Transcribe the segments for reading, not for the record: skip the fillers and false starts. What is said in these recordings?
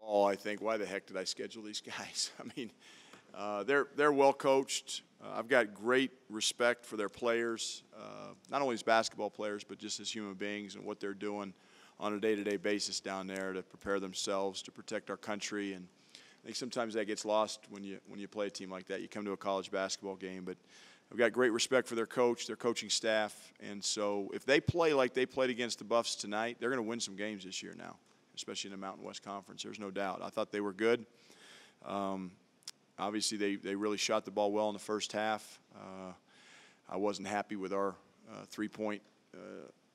Oh, I think, why the heck did I schedule these guys? I mean, they're well coached. I've got great respect for their players, not only as basketball players, but just as human beings and what they're doing on a day-to-day basis down there to prepare themselves to protect our country. And I think sometimes that gets lost when you play a team like that. You come to a college basketball game, but I've got great respect for their coach, their coaching staff, and so if they play like they played against the Buffs tonight, they're going to win some games this year now, especially in the Mountain West Conference. There's no doubt. I thought they were good. Obviously, they really shot the ball well in the first half. I wasn't happy with our three-point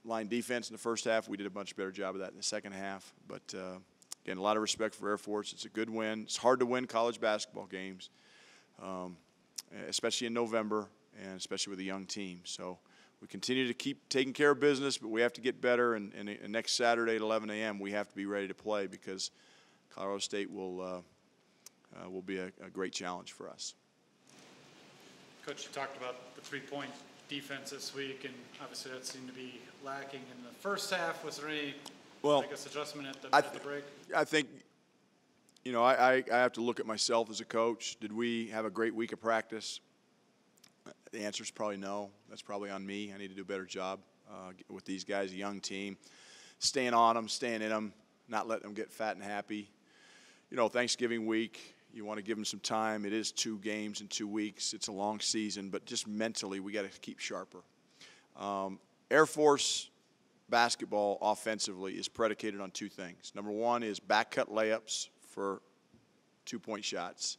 line defense in the first half. We did a much better job of that in the second half. But, again, a lot of respect for Air Force. It's a good win. It's hard to win college basketball games, especially in November and especially with a young team. So we continue to keep taking care of business, but we have to get better. And next Saturday at 11 a.m., we have to be ready to play because Colorado State will be a great challenge for us. Coach, you talked about the three-point defense this week, and obviously that seemed to be lacking in the first half. Was there any, adjustment at the break? I think, I have to look at myself as a coach. Did we have a great week of practice? The answer is probably no. That's probably on me. I need to do a better job with these guys, a young team, staying on them, staying in them, not letting them get fat and happy. Thanksgiving week, you want to give them some time. It is 2 games in 2 weeks. It's a long season, but just mentally we got to keep sharper. Air Force basketball offensively is predicated on 2 things. Number 1 is back-cut layups for 2-point shots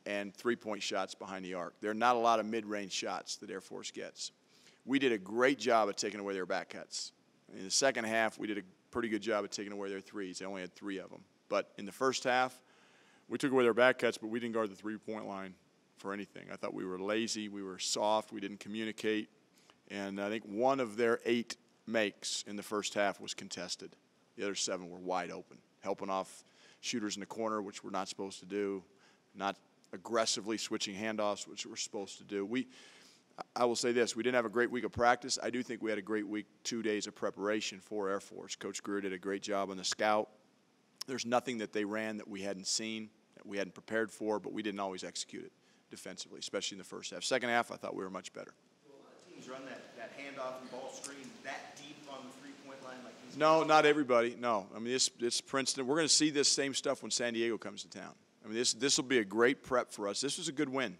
and 3-point shots behind the arc. There are not a lot of mid-range shots that Air Force gets. We did a great job of taking away their back cuts. In the second half, we did a pretty good job of taking away their threes. They only had 3 of them. But in the first half, we took away their back cuts, but we didn't guard the 3-point line for anything. I thought we were lazy, we were soft, we didn't communicate. And I think 1 of their 8 makes in the first half was contested. The other 7 were wide open, helping off shooters in the corner, which we're not supposed to do, not aggressively switching handoffs, which we're supposed to do. I will say this, we didn't have a great week of practice. I do think we had a great week, 2 days of preparation for Air Force. Coach Greer did a great job on the scout. There's nothing that they ran that we hadn't seen, that we hadn't prepared for, but we didn't always execute it defensively, especially in the first half. Second half, I thought we were much better. Will a lot of teams run that handoff and ball screen that deep on the 3-point line? No, not everybody. No. I mean, this Princeton, we're going to see this same stuff when San Diego comes to town. I mean, this will be a great prep for us. This was a good win.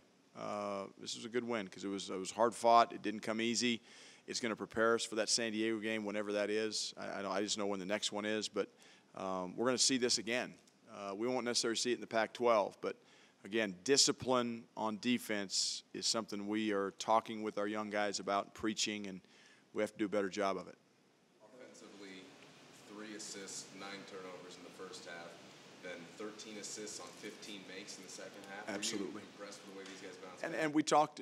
This was a good win because it was hard fought. It didn't come easy. It's going to prepare us for that San Diego game, whenever that is. I just know when the next one is, but we're going to see this again. We won't necessarily see it in the Pac-12, but again, discipline on defense is something we are talking with our young guys about, preaching, and we have to do a better job of it. Offensively, 3 assists, 9 turnovers in the first half, then 13 assists on 15 makes in the second half. Absolutely. Were you impressed with the way these guys bounced back? And we talked,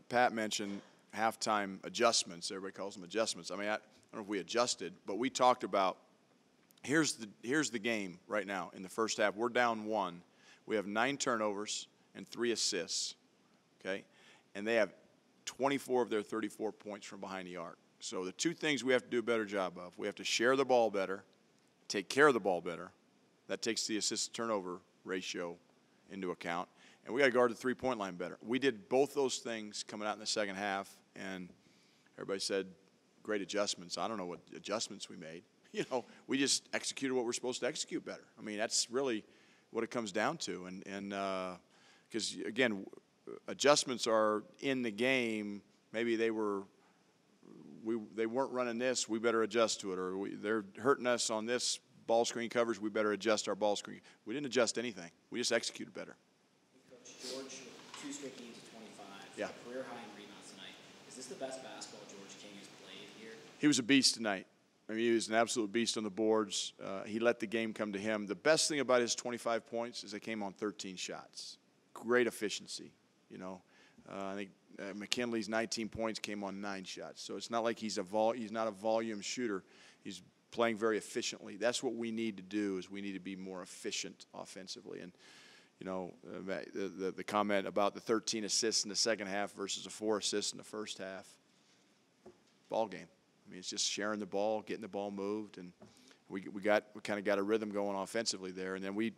Pat mentioned halftime adjustments. Everybody calls them adjustments. I mean, I don't know if we adjusted, but we talked about here's the game right now in the first half. We're down 1. We have 9 turnovers and 3 assists, okay? And they have 24 of their 34 points from behind the arc. So the 2 things we have to do a better job of, we have to share the ball better, take care of the ball better. That takes the assist-turnover ratio into account. And we got to guard the 3-point line better. We did both those things coming out in the second half, and everybody said, great adjustments. I don't know what adjustments we made. We just executed what we're supposed to execute better. I mean, that's really what it comes down to. And because, again, adjustments are in the game. Maybe they weren't running this, we better adjust to it. Or they're hurting us on this ball screen coverage, we better adjust our ball screen. We didn't adjust anything. We just executed better. Coach, George, 2 straight games of 25. Yeah. Career high in rebounds tonight. Is this the best basketball George King has played here? He was a beast tonight. I mean, he was an absolute beast on the boards. He let the game come to him. The best thing about his 25 points is they came on 13 shots. Great efficiency, I think McKinley's 19 points came on 9 shots. So it's not like he's not a volume shooter. He's playing very efficiently. That's what we need to do, is we need to be more efficient offensively. And, the comment about the 13 assists in the second half versus the 4 assists in the first half, ball game. I mean, it's just sharing the ball, getting the ball moved, and we kind of got a rhythm going offensively there, and then we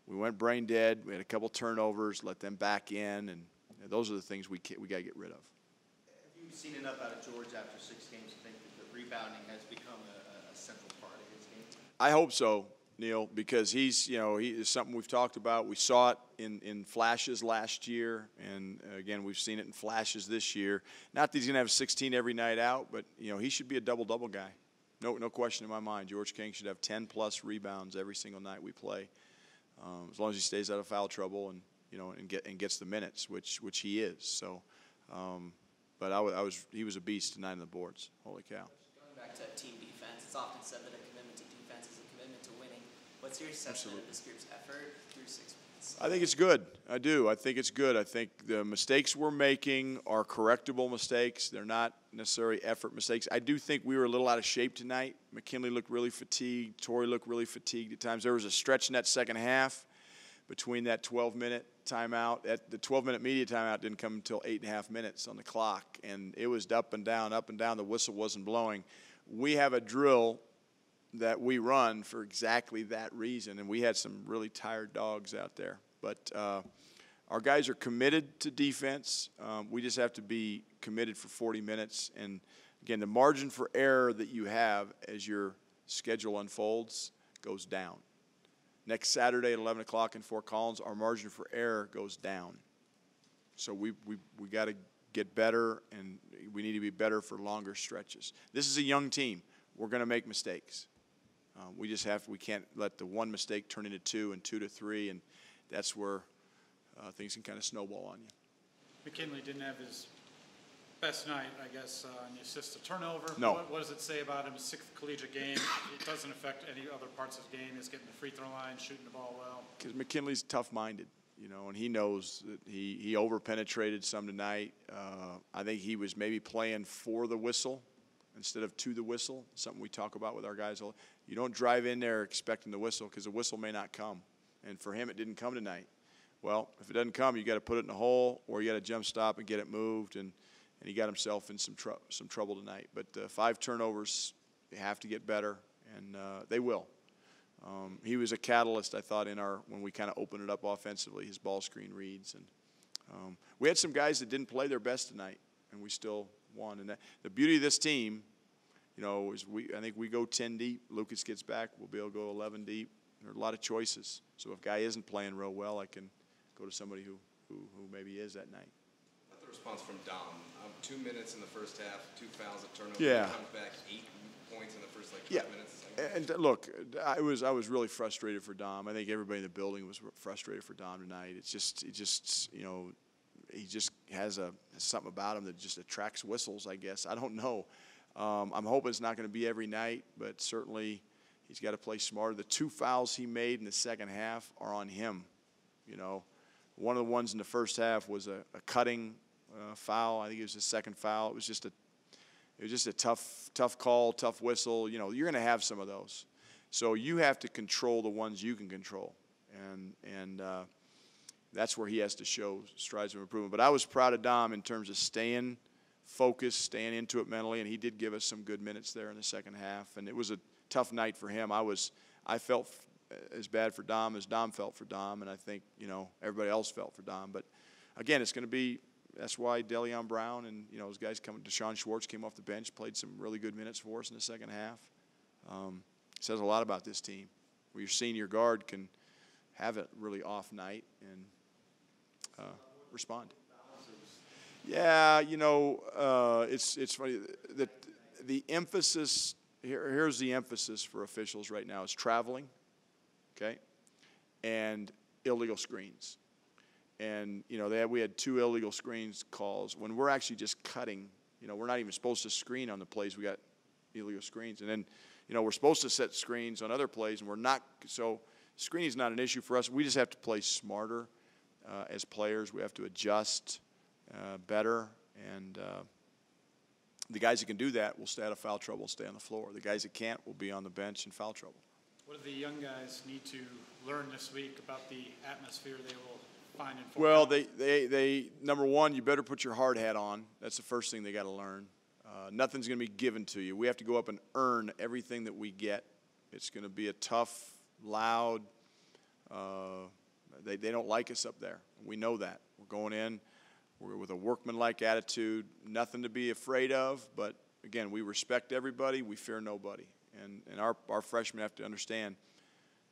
went brain dead. We had a couple turnovers, let them back in, and those are the things we got to get rid of. Have you seen enough out of George after 6 games to think that the rebounding has become a central part of his game? I hope so, Neil, because he is something we've talked about. We saw it in flashes last year, and again, we've seen it in flashes this year. Not that he's going to have 16 every night out, but he should be a double-double guy. No question in my mind. George King should have 10-plus rebounds every single night we play, as long as he stays out of foul trouble and gets the minutes, which he is. So, but he was a beast tonight on the boards. Holy cow! Going back to team defense, it's often said that a commitment to defense is a commitment to winning. What's your assessment of this group's effort through 6 months? I think it's good. I do. I think it's good. I think the mistakes we're making are correctable mistakes. They're not necessarily effort mistakes. I do think we were a little out of shape tonight. McKinley looked really fatigued. Torrey looked really fatigued at times. There was a stretch in that second half between that 12-minute timeout. The 12-minute media timeout didn't come until 8.5 minutes on the clock, and it was up and down, up and down. The whistle wasn't blowing. We have a drill that we run for exactly that reason, and we had some really tired dogs out there. But our guys are committed to defense. We just have to be committed for 40 minutes. And, again, the margin for error that you have as your schedule unfolds goes down. Next Saturday at 11 o'clock in Fort Collins, our margin for error goes down. So we got to get better, and we need to be better for longer stretches. This is a young team. We're going to make mistakes. We can't let the one mistake turn into 2 and 2 to 3, and that's where things can kind of snowball on you. McKinley didn't have his best night, I guess, and he assists a turnover. No. What does it say about him? His 6th collegiate game. It doesn't affect any other parts of his game. He's getting the free throw line, shooting the ball well. Because McKinley's tough-minded, and he knows that he over-penetrated some tonight. I think he was maybe playing for the whistle instead of to the whistle, something we talk about with our guys. You don't drive in there expecting the whistle because the whistle may not come. And for him, it didn't come tonight. Well, if it doesn't come, you got to put it in a hole, or you got to jump stop and get it moved. And he got himself in some trouble tonight. But 5 turnovers, they have to get better, and they will. He was a catalyst, I thought, when we kind of opened it up offensively, his ball screen reads. And we had some guys that didn't play their best tonight, and we still won. And the beauty of this team, is I think we go 10 deep. Lucas gets back, we'll be able to go 11 deep. There are a lot of choices. So if a guy isn't playing real well, I can go to somebody who maybe is that night. Not the response from Dom. 2 minutes in the first half, 2 fouls, a turnover. Yeah. He comes back 8 points in the first 12 minutes. And look, I was really frustrated for Dom. I think everybody in the building was frustrated for Dom tonight. He just has something about him that just attracts whistles, I guess. I don't know. I'm hoping it's not going to be every night, but certainly he's got to play smarter. The 2 fouls he made in the second half are on him. One of the ones in the first half was a cutting foul. I think it was his second foul. It was just a tough call, tough whistle. You're going to have some of those. So you have to control the ones you can control, and that's where he has to show strides of improvement. But I was proud of Dom in terms of staying focused, staying into it mentally, and he did give us some good minutes there in the second half. And it was a tough night for him. I felt as bad for Dom as Dom felt for Dom, and I think everybody else felt for Dom. But again, it's going to be. That's why Deleon Brown and those guys coming. Deshaun Schwartz came off the bench, played some really good minutes for us in the second half. Says a lot about this team, where your senior guard can have a really off night and respond. Yeah, it's funny that the emphasis here's the emphasis for officials right now is traveling, okay, and illegal screens. And, we had 2 illegal screens calls. When we're actually just cutting, we're not even supposed to screen on the plays. We got illegal screens. And then, we're supposed to set screens on other plays, and we're not. So screening is not an issue for us. We just have to play smarter as players. We have to adjust better. And the guys that can do that will stay out of foul trouble, stay on the floor. The guys that can't will be on the bench in foul trouble. What do the young guys need to learn this week about the atmosphere they will find in Fort Well, Collins? they number one, you better put your hard hat on. That's the first thing they got to learn. Nothing's going to be given to you. We have to go up and earn everything that we get It's going to be a tough, loud. They don't like us up there. We know that. We're going in. We're with a workmanlike attitude, nothing to be afraid of. But again, we respect everybody. We fear nobody. And our freshmen have to understand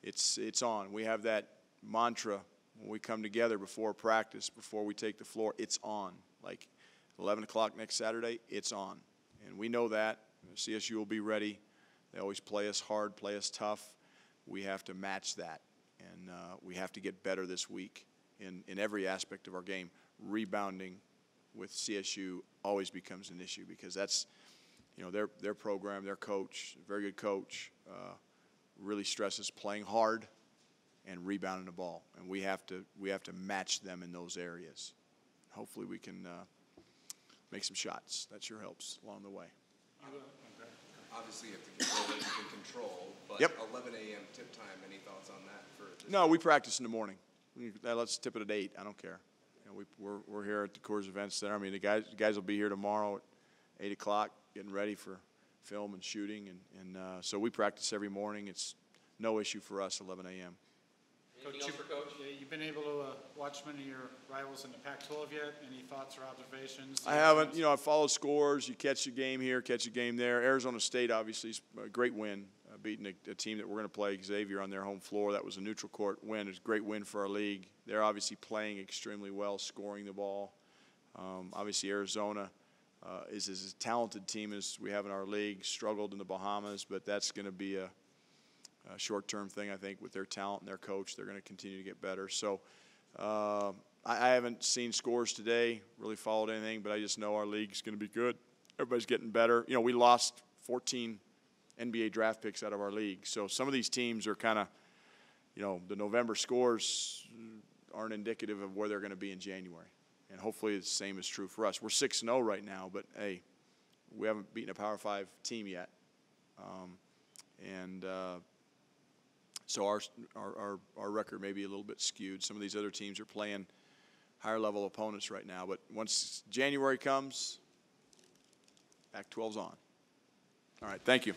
it's on. We have that mantra when we come together before practice, before we take the floor. It's on. Like 11 o'clock next Saturday, it's on. And we know that. CSU will be ready. They always play us hard, play us tough. We have to match that. And we have to get better this week in every aspect of our game. Rebounding with CSU always becomes an issue because that's, their program, their coach, very good coach, really stresses playing hard and rebounding the ball. And we have to match them in those areas. Hopefully we can make some shots. That sure helps along the way. Obviously, you have to control what you can control, but Yep. 11 a.m. tip time, any thoughts on that? No, we practice in the morning. Let's tip it at 8. I don't care. We're here at the Coors Event Center. I mean, the guys will be here tomorrow at 8 o'clock getting ready for film and shooting. And so we practice every morning. It's no issue for us, 11 a.m. Coach, you've been able to watch many of your rivals in the Pac-12 yet? Any thoughts or observations? I haven't. I follow scores. You catch a game here, catch a game there. Arizona State, obviously, is a great win, beating a team that we're going to play, Xavier, on their home floor. That was a neutral court win. It's a great win for our league. They're obviously playing extremely well, scoring the ball. Obviously, Arizona is as talented team as we have in our league, struggled in the Bahamas, but that's going to be a short-term thing, I think, with their talent and their coach. They're going to continue to get better. So I haven't seen scores today, really followed anything, but I just know our league's going to be good. Everybody's getting better. We lost 14 NBA draft picks out of our league. So some of these teams are kind of, the November scores aren't indicative of where they're going to be in January. And hopefully the same is true for us. We're 6-0 right now, but, hey, we haven't beaten a Power 5 team yet. So our record may be a little bit skewed. Some of these other teams are playing higher-level opponents right now. But once January comes, Pac-12's on. All right, thank you.